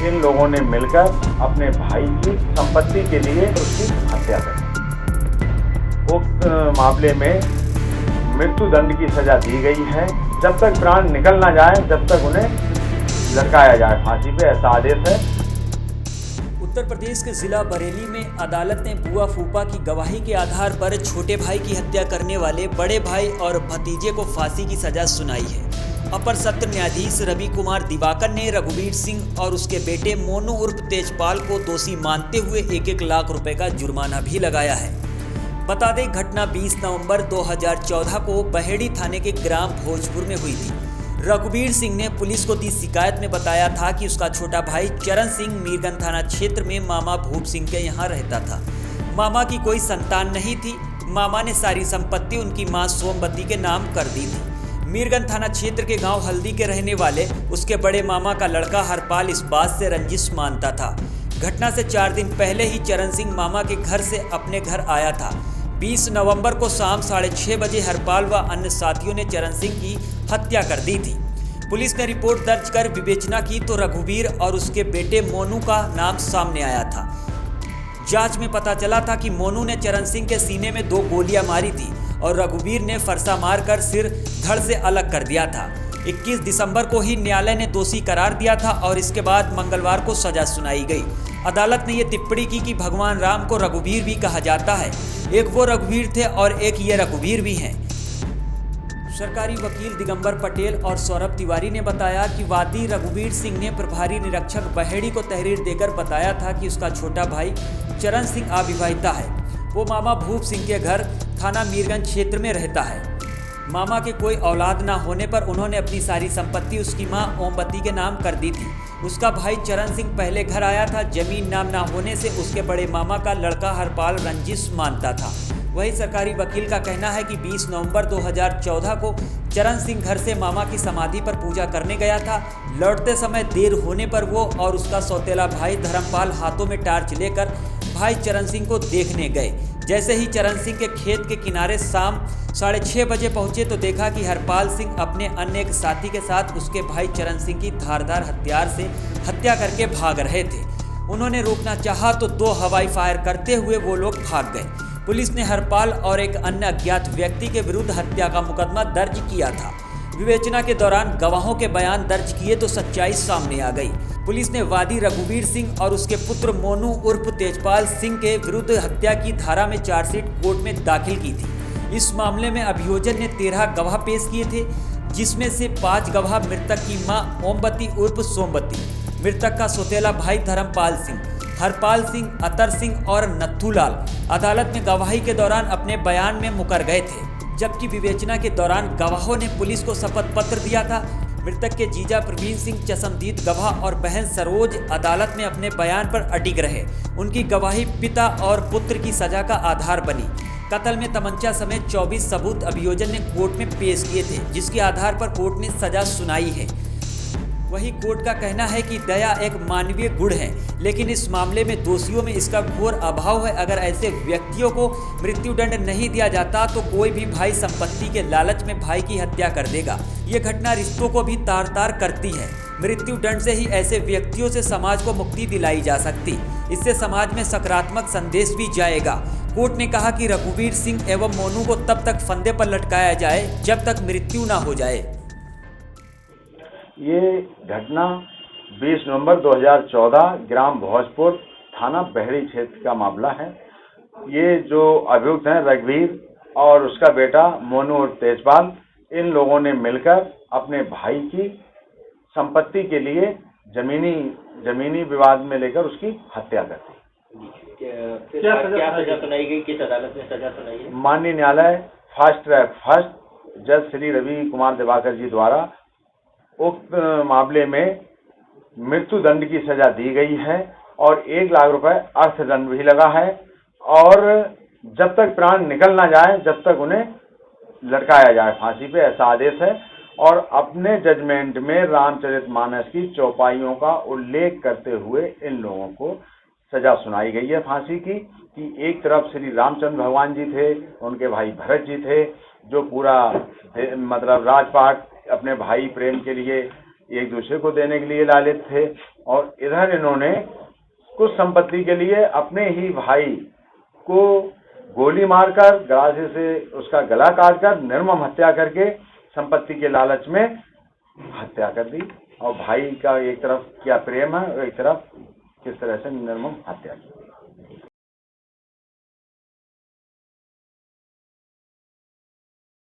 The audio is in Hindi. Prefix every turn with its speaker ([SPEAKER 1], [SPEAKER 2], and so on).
[SPEAKER 1] इन लोगों ने मिलकर अपने भाई की संपत्ति के लिए उसकी हत्या कर दी। उक्त मामले में मृत्यु दंड की सजा दी गई है। जब तक प्राण निकल ना जाए तब तक उन्हें लटकाया जाए फांसी पे, ऐसा आदेश है।
[SPEAKER 2] उत्तर प्रदेश के जिला बरेली में अदालत ने बुआ फूफा की गवाही के आधार पर छोटे भाई की हत्या करने वाले बड़े भाई और भतीजे को फांसी की सजा सुनाई है। अपर सत्र न्यायाधीश रवि कुमार दिवाकर ने रघुवीर सिंह और उसके बेटे मोनू उर्फ तेजपाल को दोषी मानते हुए 1-1 लाख रुपए का जुर्माना भी लगाया है। बता दें, घटना 20 नवंबर 2014 को बहेड़ी थाने के ग्राम भोजपुर में हुई थी। रघुवीर सिंह ने पुलिस को दी शिकायत में बताया था कि उसका छोटा भाई चरण सिंह मीरगंज थाना क्षेत्र में मामा भूप सिंह के यहाँ रहता था। मामा की कोई संतान नहीं थी। मामा ने सारी संपत्ति उनकी मां सोमवती के नाम कर दी थी। मीरगंज थाना क्षेत्र के गांव हल्दी के रहने वाले उसके बड़े मामा का लड़का हरपाल इस बात से रंजिश मानता था। घटना से 4 दिन पहले ही चरण सिंह मामा के घर से अपने घर आया था। 20 नवंबर को शाम 6:30 बजे हरपाल व अन्य साथियों ने चरण सिंह की हत्या कर दी थी। पुलिस ने रिपोर्ट दर्ज कर विवेचना की तो रघुवीर और उसके बेटे मोनू का नाम सामने आया था। जांच में पता चला था कि मोनू ने चरण सिंह के सीने में 2 गोलियां मारी थी और रघुवीर ने फरसा मारकर सिर धड़ से अलग कर दिया था। 21 दिसंबर को ही न्यायालय ने दोषी करार दिया था और इसके बाद मंगलवार को सजा सुनाई गई। अदालत ने यह टिप्पणी की कि भगवान राम को रघुवीर भी कहा जाता है। एक वो रघुवीर थे और एक ये रघुवीर भी हैं। सरकारी वकील दिगंबर पटेल और सौरभ तिवारी ने बताया कि वादी रघुवीर सिंह ने प्रभारी निरीक्षक बहेड़ी को तहरीर देकर बताया था कि उसका छोटा भाई चरण सिंह अविवाहिता है। वो मामा भूप सिंह के घर थाना मीरगंज क्षेत्र में रहता है। मामा के कोई औलाद ना होने पर उन्होंने अपनी सारी संपत्ति उसकी मां ओमवती के नाम कर दी थी। उसका भाई चरण सिंह पहले घर आया था। जमीन नाम ना होने से उसके बड़े मामा का लड़का हरपाल रंजिश मानता था। वही सरकारी वकील का कहना है कि 20 नवंबर 2014 को चरण सिंह घर से मामा की समाधि पर पूजा करने गया था। लौटते समय देर होने पर वो और उसका सौतेला भाई धर्मपाल हाथों में टार्च लेकर भाई चरण सिंह को देखने गए। जैसे ही चरण सिंह के खेत के किनारे शाम 6:30 बजे पहुंचे तो देखा कि हरपाल सिंह अपने अन्य एक साथी के साथ उसके भाई चरण सिंह की धारदार हथियार से हत्या करके भाग रहे थे। उन्होंने रोकना चाहा तो 2 हवाई फायर करते हुए वो लोग भाग गए। पुलिस ने हरपाल और एक अन्य अज्ञात व्यक्ति के विरुद्ध हत्या का मुकदमा दर्ज किया था। विवेचना के दौरान गवाहों के बयान दर्ज किए तो सच्चाई सामने आ गई। पुलिस ने वादी रघुवीर सिंह और उसके पुत्र मोनू उर्फ तेजपाल सिंह के विरुद्ध हत्या की धारा में चार्जशीट कोर्ट में दाखिल की थी। इस मामले में अभियोजन ने 13 गवाह पेश किए थे, जिसमें से 5 गवाह मृतक की मां ओमवती उर्फ सोमवती, मृतक का सौतेला भाई धर्मपाल सिंह, हरपाल सिंह, अतर सिंह और नथुलाल अदालत में गवाही के दौरान अपने बयान में मुकर गए थे। जबकि विवेचना के दौरान गवाहों ने पुलिस को शपथ पत्र दिया था। मृतक के जीजा प्रवीण सिंह चशमदीद गवाह और बहन सरोज अदालत में अपने बयान पर अडिग रहे। उनकी गवाही पिता और पुत्र की सजा का आधार बनी। कत्ल में तमंचा समेत 24 सबूत अभियोजन ने कोर्ट में पेश किए थे, जिसके आधार पर कोर्ट ने सजा सुनाई है। वही कोर्ट का कहना है कि दया एक मानवीय गुण है, लेकिन इस मामले में दोषियों में इसका घोर अभाव है। अगर ऐसे व्यक्तियों को मृत्युदंड नहीं दिया जाता तो कोई भी भाई संपत्ति के लालच में भाई की हत्या कर देगा। ये घटना रिश्तों को भी तार-तार करती है। मृत्युदंड से ही ऐसे व्यक्तियों से समाज को मुक्ति दिलाई जा सकती। इससे समाज में सकारात्मक संदेश भी जाएगा। कोर्ट ने कहा कि रघुवीर सिंह एवं मोनू को तब तक फंदे पर लटकाया जाए जब तक मृत्यु न हो जाए।
[SPEAKER 1] ये घटना 20 नवंबर 2014 ग्राम भोजपुर थाना बहेड़ी क्षेत्र का मामला है। ये जो अभियुक्त हैं रघुवीर और उसका बेटा मोनू और तेजपाल, इन लोगों ने मिलकर अपने भाई की संपत्ति के लिए जमीनी विवाद में लेकर उसकी हत्या कर दी।
[SPEAKER 3] क्या सजा सुनाई गई? किस अदालत में सजा सुनाई है?
[SPEAKER 1] माननीय न्यायालय फास्ट ट्रैक फर्स्ट जज श्री रवि कुमार दिवाकर जी द्वारा उक्त मामले में मृत्यु दंड की सजा दी गई है और 1 लाख रुपए अर्थदंड भी लगा है। और जब तक प्राण निकल ना जाए जब तक उन्हें लटकाया जाए फांसी पे, ऐसा आदेश है। और अपने जजमेंट में रामचरितमानस की चौपाइयों का उल्लेख करते हुए इन लोगों को सजा सुनाई गई है फांसी की। कि एक तरफ श्री रामचंद्र भगवान जी थे, उनके भाई भरत जी थे, जो पूरा मतलब राजपाट अपने भाई प्रेम के लिए एक दूसरे को देने के लिए लालित थे। और इधर इन्होंने कुछ संपत्ति के लिए अपने ही भाई को गोली मारकर गलासे से उसका गला काटकर निर्मम हत्या करके संपत्ति के लालच में हत्या कर दी। और भाई का एक तरफ क्या प्रेम है और एक तरफ किस तरह से निर्मम हत्या की।